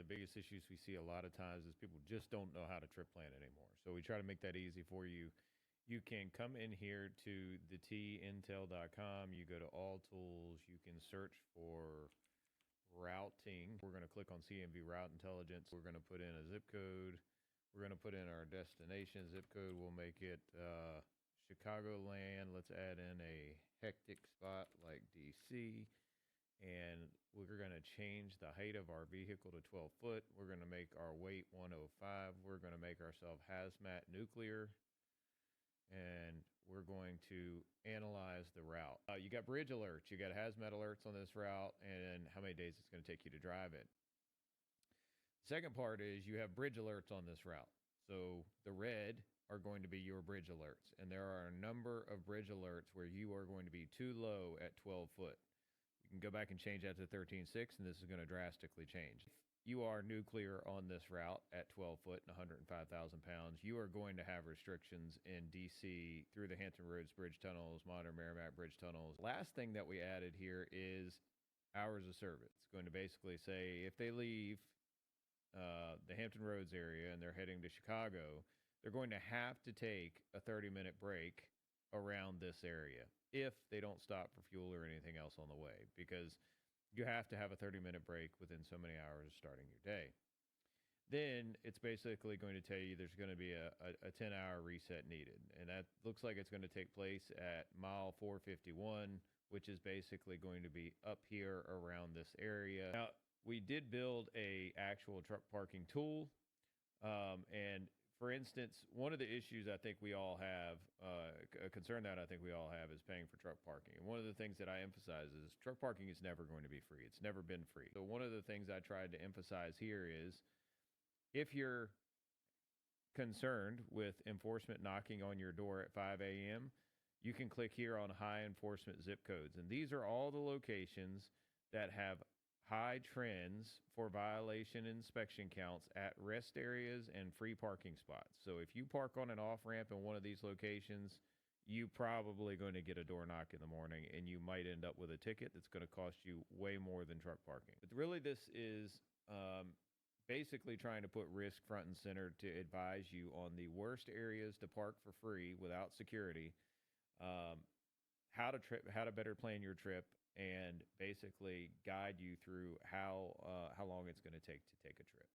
biggest issues we see a lot of times is people just don't know how to trip plan anymore. So we try to make that easy for you. You can come in here to the tintel.com. You go to all tools. You can search for routing. We're going to click on CMV Route Intelligence. We're going to put in a zip code. We're going to put in our destination zip code. We'll make it Chicagoland. Let's add in a hectic spot like DC. And we're going to change the height of our vehicle to 12 foot. We're going to make our weight 105. We're going to make ourselves hazmat nuclear. And we're going to analyze the route. You got bridge alerts. You got hazmat alerts on this route and how many days it's going to take you to drive it. Second part is you have bridge alerts on this route. So the red are going to be your bridge alerts. And there are a number of bridge alerts where you are going to be too low at 12 foot. You can go back and change that to 13.6, and this is going to drastically change. If you are nuclear on this route at 12 foot and 105,000 pounds, you are going to have restrictions in DC through the Hampton Roads Bridge Tunnels, Modern Merrimack Bridge Tunnels. Last thing that we added here is hours of service. It's going to basically say if they leave the Hampton Roads area and they're heading to Chicago, they're going to have to take a 30-minute break around this area if they don't stop for fuel or anything else on the way, because you have to have a 30-minute break within so many hours starting your day. Then it's basically going to tell you there's going to be a 10-hour reset needed, and that looks like it's going to take place at mile 451, which is basically going to be up here around this area. Now, we did build a actual truck parking tool, and for instance, one of the issues I think we all have, a concern that I think we all have, is paying for truck parking. And one of the things that I emphasize is truck parking is never going to be free. It's never been free. So one of the things I tried to emphasize here is if you're concerned with enforcement knocking on your door at 5 a.m., you can click here on high enforcement zip codes. And these are all the locations that have high trends for violation inspection counts at rest areas and free parking spots. So if you park on an off-ramp in one of these locations, you probably going to get a door knock in the morning, and you might end up with a ticket that's going to cost you way more than truck parking. But really, this is basically trying to put risk front and center to advise you on the worst areas to park for free without security, how to better plan your trip, and basically guide you through how long it's going to take a trip.